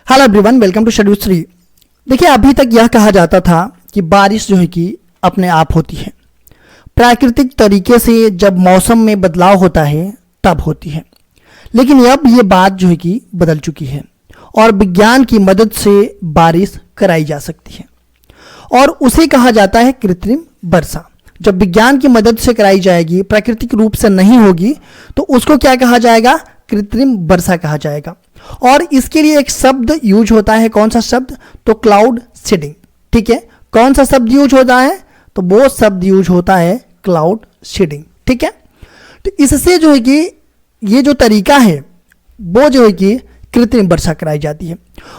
Hello everyone, welcome to schedule 3। देखिए, अभी तक यह कहा जाता था कि बारिश जो है कि अपने आप होती है, प्राकृतिक तरीके से जब मौसम में बदलाव होता है तब होती है। लेकिन अब ये बात जो है कि बदल चुकी है और विज्ञान की मदद से बारिश कराई जा सकती है और उसे कहा जाता है कृत्रिम वर्षा। जब विज्ञान की मदद से कराई जाएगी, प्राकृतिक रूप से नहीं होगी, तो उसको क्या कहा जाएगा? कृत्रिम वर्षा कहा जाएगा। और इसके लिए एक शब्द यूज होता है। कौन सा शब्द? तो क्लाउड सीडिंग। ठीक है, कौन सा शब्द यूज होता है? तो वो शब्द यूज होता है क्लाउड सीडिंग। ठीक है, तो इससे जो है कि ये जो तरीका है वो जो है कि कृत्रिम वर्षा कराई जाती है।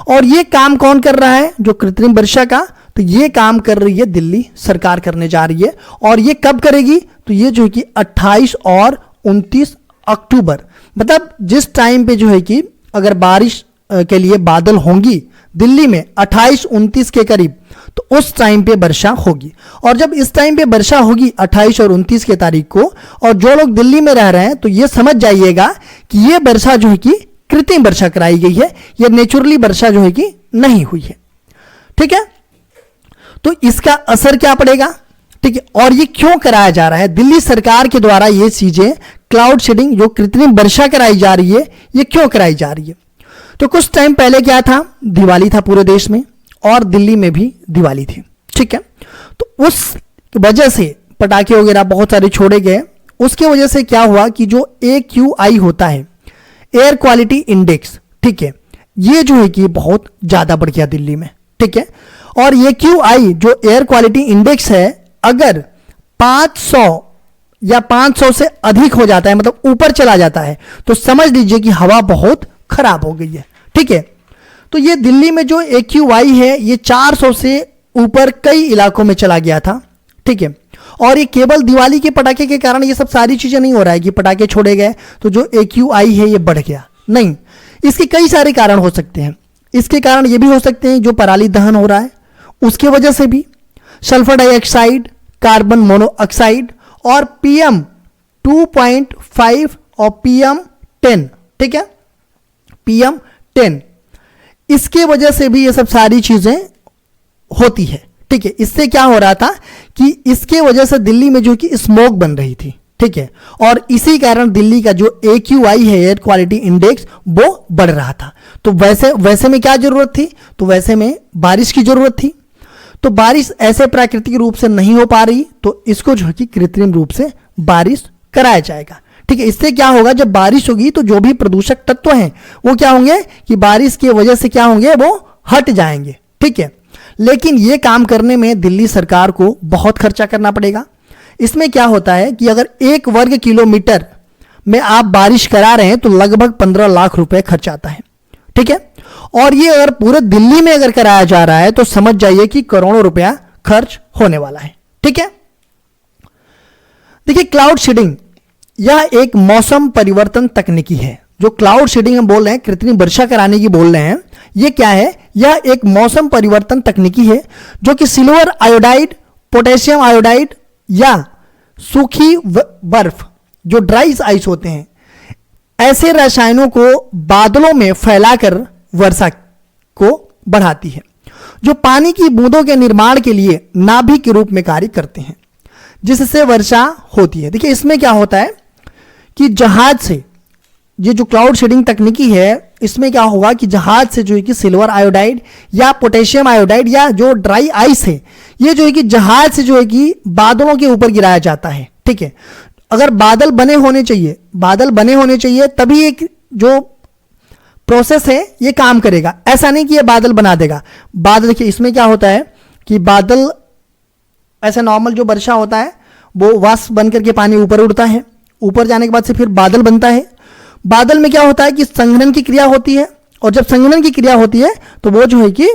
और ये काम कौन कर रहा है? जो कृत्रिम वर्षा का, तो ये काम कर रही है दिल्ली सरकार, करने जा रही है। और ये कब करेगी? तो ये जो है कि 28 और 29 अक्टूबर, मतलब जिस टाइम पे जो है कि अगर बारिश के लिए बादल होंगी दिल्ली में 28-29 के करीब, तो उस टाइम पे वर्षा होगी। और जब इस टाइम पे वर्षा होगी 28 और 29 के तारीख को, और जो लोग दिल्ली में रह रहे हैं तो ये समझ जाइएगा कि ये वर्षा जो है कि कृत्रिम वर्षा कराई गई है, ये नेचुरली वर्षा जो है कि नहीं हुई है। ठीक है, तो इसका असर क्या पड़ेगा? ठीक है, और ये क्यों कराया जा रहा है? दिल्ली सरकार के द्वारा ये चीजें, क्लाउड सीडिंग जो कृत्रिम वर्षा कराई जा रही है, ये क्यों कराई जा रही है? तो कुछ टाइम पहले क्या था? दिवाली था पूरे देश में और दिल्ली में भी दिवाली थी। ठीक है, तो उस वजह से पटाखे वगैरह बहुत सारे छोड़े गए। उसके वजह से क्या हुआ कि जो AQI होता है, एयर क्वालिटी इंडेक्स, ठीक है, ये जो है कि बहुत ज्यादा बढ़ गया दिल्ली में। ठीक है, और AQI जो एयर क्वालिटी इंडेक्स है, अगर 500 या 500 से अधिक हो जाता है, मतलब ऊपर चला जाता है, तो समझ लीजिए कि हवा बहुत खराब हो गई है। ठीक है, तो ये दिल्ली में जो AQI है ये 400 से ऊपर कई इलाकों में चला गया था। ठीक है, और ये केवल दिवाली के पटाखे के कारण ये सब सारी चीजें नहीं हो रहा है कि पटाखे छोड़े गए तो जो AQI है ये बढ़ गया, नहीं। इसके कई सारे कारण हो सकते हैं। इसके कारण ये भी हो सकते हैं जो पराली दहन हो रहा है उसके वजह से भी, सल्फर डाइऑक्साइड, कार्बन मोनोऑक्साइड और PM 2.5 और PM 10, ठीक है, PM 10, इसके वजह से भी ये सब सारी चीजें होती है। ठीक है, इससे क्या हो रहा था कि इसके वजह से दिल्ली में जो कि स्मोक बन रही थी। ठीक है, और इसी कारण दिल्ली का जो AQI है, एयर क्वालिटी इंडेक्स, वो बढ़ रहा था। तो वैसे में क्या जरूरत थी? तो वैसे में बारिश की जरूरत थी। तो बारिश ऐसे प्राकृतिक रूप से नहीं हो पा रही, तो इसको जो है कि कृत्रिम रूप से बारिश कराया जाएगा। ठीक है, इससे क्या होगा? जब बारिश होगी तो जो भी प्रदूषक तत्व हैं वो क्या होंगे कि बारिश की वजह से क्या होंगे? वो हट जाएंगे। ठीक है, लेकिन ये काम करने में दिल्ली सरकार को बहुत खर्चा करना पड़ेगा। इसमें क्या होता है कि अगर 1 वर्ग किलोमीटर में आप बारिश करा रहे हैं तो लगभग 15 लाख रुपए खर्च आता है। ठीक है, और ये अगर पूरे दिल्ली में अगर कराया जा रहा है तो समझ जाइए कि करोड़ों रुपया खर्च होने वाला है। ठीक है, देखिए, क्लाउड सीडिंग यह एक मौसम परिवर्तन तकनीकी है। जो क्लाउड सीडिंग हम बोल रहे हैं, कृत्रिम वर्षा कराने की बोल रहे हैं, यह क्या है? यह एक मौसम परिवर्तन तकनीकी है जो कि सिल्वर आयोडाइड, पोटेशियम आयोडाइड या सूखी बर्फ, जो ड्राई आइस होते हैं, ऐसे रसायनों को बादलों में फैलाकर वर्षा को बढ़ाती है, जो पानी की बूंदों के निर्माण के लिए नाभिक के रूप में कार्य करते हैं, जिससे वर्षा होती है। देखिए, इसमें क्या होता है कि जहाज से, ये जो क्लाउड सीडिंग तकनीकी है, इसमें क्या होगा कि जहाज से जो है कि सिल्वर आयोडाइड या पोटेशियम आयोडाइड या जो ड्राई आइस है, ये जो है कि जहाज से जो है कि बादलों के ऊपर गिराया जाता है। ठीक है, अगर बादल बने होने चाहिए तभी एक जो प्रोसेस है ये काम करेगा। ऐसा नहीं कि ये बादल बना देगा। बादल, देखिए इसमें क्या होता है कि बादल, ऐसे नॉर्मल जो वर्षा होता है वो वाष्प बन करके पानी ऊपर उड़ता है, ऊपर जाने के बाद से फिर बादल बनता है। बादल में क्या होता है कि संघनन की क्रिया होती है, और जब संघनन की क्रिया होती है तो वो जो है कि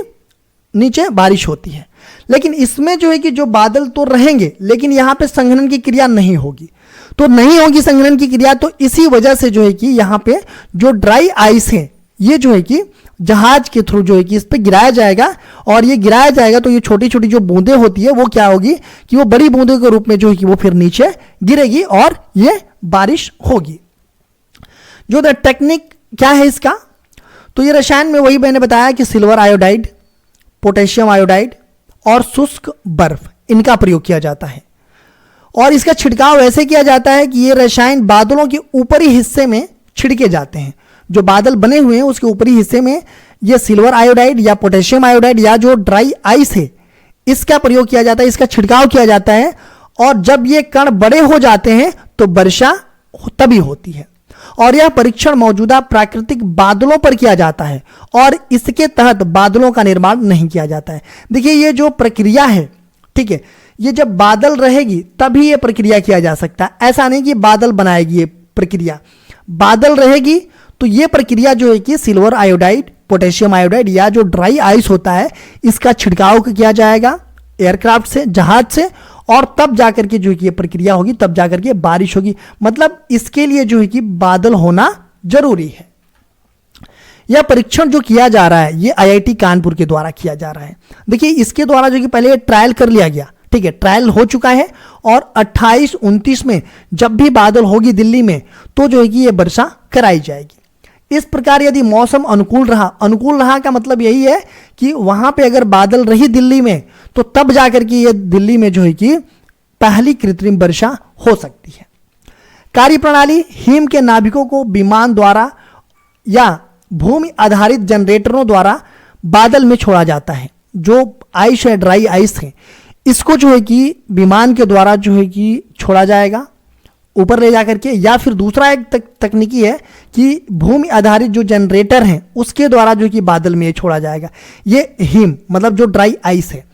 नीचे बारिश होती है। लेकिन इसमें जो है कि जो बादल तो रहेंगे, लेकिन यहां पे संघनन की क्रिया नहीं होगी। तो नहीं होगी संघनन की क्रिया, तो इसी वजह से जो है कि यहां पे जो ड्राई आइस है, ये जो है कि जहाज के थ्रू जो है कि इस पे गिराया जाएगा, और ये गिराया जाएगा तो ये छोटी छोटी जो बूंदें होती है वो क्या होगी कि वो बड़ी बूंदों के रूप में जो है कि वो फिर नीचे गिरेगी और ये बारिश होगी। जो द टेक्निक क्या है इसका? तो ये रसायन में वही मैंने बताया कि सिल्वर आयोडाइड, पोटेशियम आयोडाइड और शुष्क बर्फ, इनका प्रयोग किया जाता है। और इसका छिड़काव ऐसे किया जाता है कि ये रसायन बादलों के ऊपरी हिस्से में छिड़के जाते हैं। जो बादल बने हुए हैं उसके ऊपरी हिस्से में ये सिल्वर आयोडाइड या पोटेशियम आयोडाइड या जो ड्राई आइस है, इसका प्रयोग किया जाता है, इसका छिड़काव किया जाता है। और जब ये कण बड़े हो जाते हैं तो वर्षा तभी होती है। और यह परीक्षण मौजूदा प्राकृतिक बादलों पर किया जाता है और इसके तहत बादलों का निर्माण नहीं किया जाता है। देखिए ये जो प्रक्रिया है, ठीक है, ये जब बादल रहेगी तभी ये प्रक्रिया किया जा सकता है। ऐसा नहीं कि बादल बनाएगी ये प्रक्रिया, बादल रहेगी तो ये प्रक्रिया जो है कि सिल्वर आयोडाइड, पोटेशियम आयोडाइड या जो ड्राई आइस होता है, इसका छिड़काव किया जाएगा एयरक्राफ्ट से, जहाज से, और तब जाकर के जो है कि ये प्रक्रिया होगी, तब जाकर के बारिश होगी। मतलब इसके लिए जो है कि बादल होना जरूरी है। यह परीक्षण जो किया जा रहा है ये आईआईटी कानपुर के द्वारा किया जा रहा है। देखिए इसके द्वारा जो कि पहले ट्रायल कर लिया गया, ठीक है, ट्रायल हो चुका है और 28-29 में जब भी बादल होगी दिल्ली में तो जो है कि ये वर्षा कराई जाएगी। इस प्रकार यदि मौसम अनुकूल रहा का मतलब यही है कि वहां पे अगर बादल रही दिल्ली में तो तब जाकर के ये दिल्ली में जो है कि पहली कृत्रिम वर्षा हो सकती है। कार्यप्रणाली: हिम के नाभिकों को विमान द्वारा या भूमि आधारित जनरेटरों द्वारा बादल में छोड़ा जाता है। जो आइस है, ड्राई आइस है, इसको जो है कि विमान के द्वारा जो है कि छोड़ा जाएगा ऊपर ले जाकर के, या फिर दूसरा एक तकनीकी है कि भूमि आधारित जो जनरेटर हैं उसके द्वारा जो कि बादल में छोड़ा जाएगा। ये हिम मतलब जो ड्राई आइस है,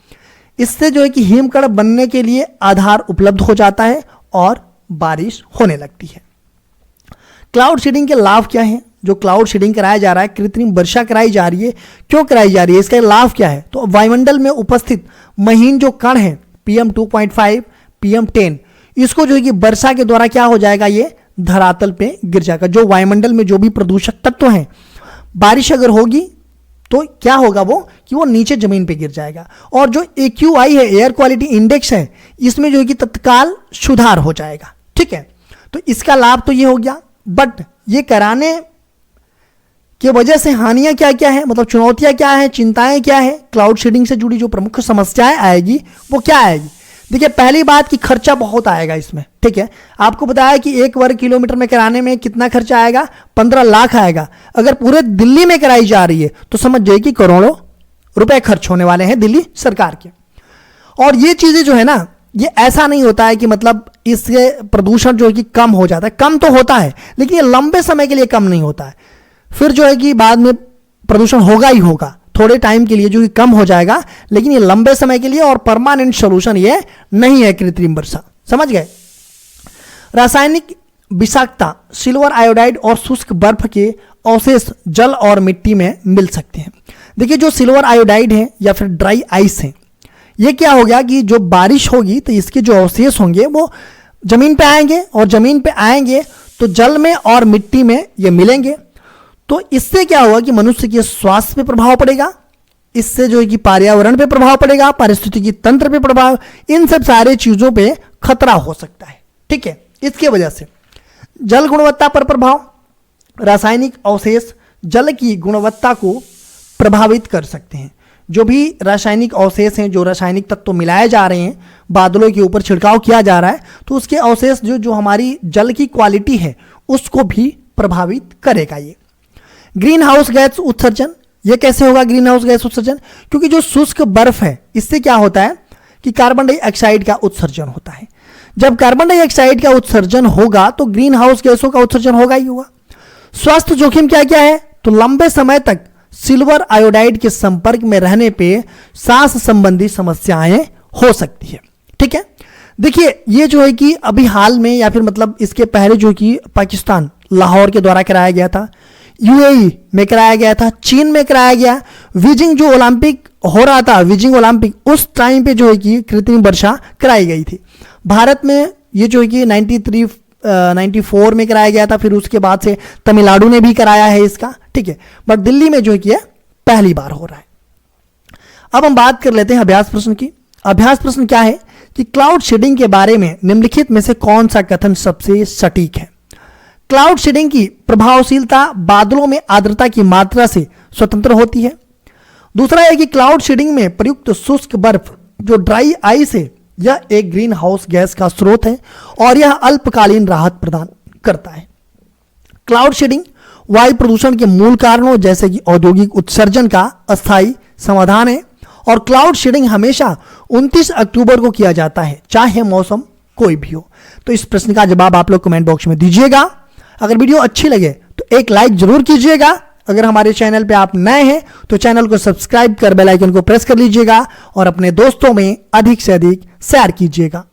इससे जो है कि हिमकण बनने के लिए आधार उपलब्ध हो जाता है और बारिश होने लगती है। क्लाउड सीडिंग के लाभ क्या हैं? जो क्लाउड सीडिंग कराया जा रहा है, कृत्रिम वर्षा कराई जा रही है, क्यों कराई जा रही है, इसका लाभ क्या है? तो वायुमंडल में उपस्थित महीन जो कण है PM 2.5, PM 10, इसको जो है कि वर्षा के द्वारा क्या हो जाएगा, ये धरातल पे गिर जाएगा। जो वायुमंडल में जो भी प्रदूषक तत्व हैं, बारिश अगर होगी तो क्या होगा वो कि वो नीचे जमीन पे गिर जाएगा। और जो AQI है, एयर क्वालिटी इंडेक्स है, इसमें जो है कि तत्काल सुधार हो जाएगा। ठीक है, तो इसका लाभ तो ये हो गया। बट ये कराने की वजह से हानियां क्या क्या है, मतलब चुनौतियां क्या है, चिंताएं क्या है, क्लाउड सीडिंग से जुड़ी जो प्रमुख समस्याएं आएगी वो क्या आएगी? देखिए पहली बात कि खर्चा बहुत आएगा इसमें। ठीक है, आपको बताया कि 1 वर्ग किलोमीटर में कराने में कितना खर्चा आएगा, 15 लाख आएगा। अगर पूरे दिल्ली में कराई जा रही है तो समझ जाइए कि करोड़ों रुपए खर्च होने वाले हैं दिल्ली सरकार के। और ये चीजें जो है ना, ये ऐसा नहीं होता है कि मतलब इससे प्रदूषण जो है कि कम हो जाता है, कम तो होता है लेकिन ये लंबे समय के लिए कम नहीं होता है। फिर जो है कि बाद में प्रदूषण होगा ही होगा, थोड़े टाइम के लिए जो कि कम हो जाएगा, लेकिन ये लंबे समय के लिए और परमानेंट सॉल्यूशन ये नहीं है कृत्रिम वर्षा। समझ गए? रासायनिक विषाक्तता: सिल्वर आयोडाइड और शुष्क बर्फ के अवशेष जल और मिट्टी में मिल सकते हैं। देखिए जो सिल्वर आयोडाइड है या फिर ड्राई आइस है, ये क्या हो गया कि जो बारिश होगी तो इसके जो अवशेष होंगे वो जमीन पे आएंगे, और जमीन पे आएंगे तो जल में और मिट्टी में ये मिलेंगे। तो इससे क्या होगा कि मनुष्य के स्वास्थ्य पे प्रभाव पड़ेगा, इससे जो है कि पर्यावरण पे प्रभाव पड़ेगा, पारिस्थितिकी तंत्र पे प्रभाव, इन सब सारे चीजों पे खतरा हो सकता है। ठीक है, इसके वजह से जल गुणवत्ता पर प्रभाव: रासायनिक अवशेष जल की गुणवत्ता को प्रभावित कर सकते हैं। जो भी रासायनिक अवशेष हैं, जो रासायनिक तत्व मिलाए जा रहे हैं, बादलों के ऊपर छिड़काव किया जा रहा है, तो उसके अवशेष जो हमारी जल की क्वालिटी है उसको भी प्रभावित करेगा। ये ग्रीन हाउस गैस उत्सर्जन, ये कैसे होगा ग्रीन हाउस गैस उत्सर्जन? क्योंकि जो शुष्क बर्फ है इससे क्या होता है कि कार्बन डाइऑक्साइड का उत्सर्जन होता है। जब कार्बन डाइऑक्साइड का उत्सर्जन होगा तो ग्रीन हाउस गैसों का उत्सर्जन होगा ही होगा। स्वास्थ्य जोखिम क्या क्या है? तो लंबे समय तक सिल्वर आयोडाइड के संपर्क में रहने पे सांस संबंधी समस्याएं हो सकती है। ठीक है, देखिए ये जो है कि अभी हाल में या फिर मतलब इसके पहले जो कि पाकिस्तान लाहौर के द्वारा कराया गया था, UAE में कराया गया था, चीन में कराया गया, बीजिंग जो ओलंपिक हो रहा था, बीजिंग ओलंपिक, उस टाइम पे जो है कि कृत्रिम वर्षा कराई गई थी। भारत में ये जो है कि 94 में कराया गया था, फिर उसके बाद से तमिलनाडु ने भी कराया है इसका। ठीक है, बट दिल्ली में जो है कि पहली बार हो रहा है। अब हम बात कर लेते हैं अभ्यास प्रश्न की। अभ्यास प्रश्न क्या है कि क्लाउड सीडिंग के बारे में निम्नलिखित में से कौन सा कथन सबसे सटीक है? क्लाउड सीडिंग की प्रभावशीलता बादलों में आर्द्रता की मात्रा से स्वतंत्र होती है। दूसरा है कि क्लाउड सीडिंग में प्रयुक्त शुष्क बर्फ जो ड्राई आइस है, यह एक ग्रीन हाउस गैस का स्रोत है और यह अल्पकालीन राहत प्रदान करता है। क्लाउड सीडिंग वायु प्रदूषण के मूल कारणों जैसे कि औद्योगिक उत्सर्जन का अस्थायी समाधान है और क्लाउड सीडिंग हमेशा 29 अक्टूबर को किया जाता है, चाहे मौसम कोई भी हो। तो इस प्रश्न का जवाब आप लोग कमेंट बॉक्स में दीजिएगा। अगर वीडियो अच्छी लगे तो एक लाइक जरूर कीजिएगा। अगर हमारे चैनल पे आप नए हैं तो चैनल को सब्सक्राइब कर बेल आइकन को प्रेस कर लीजिएगा और अपने दोस्तों में अधिक से अधिक शेयर कीजिएगा।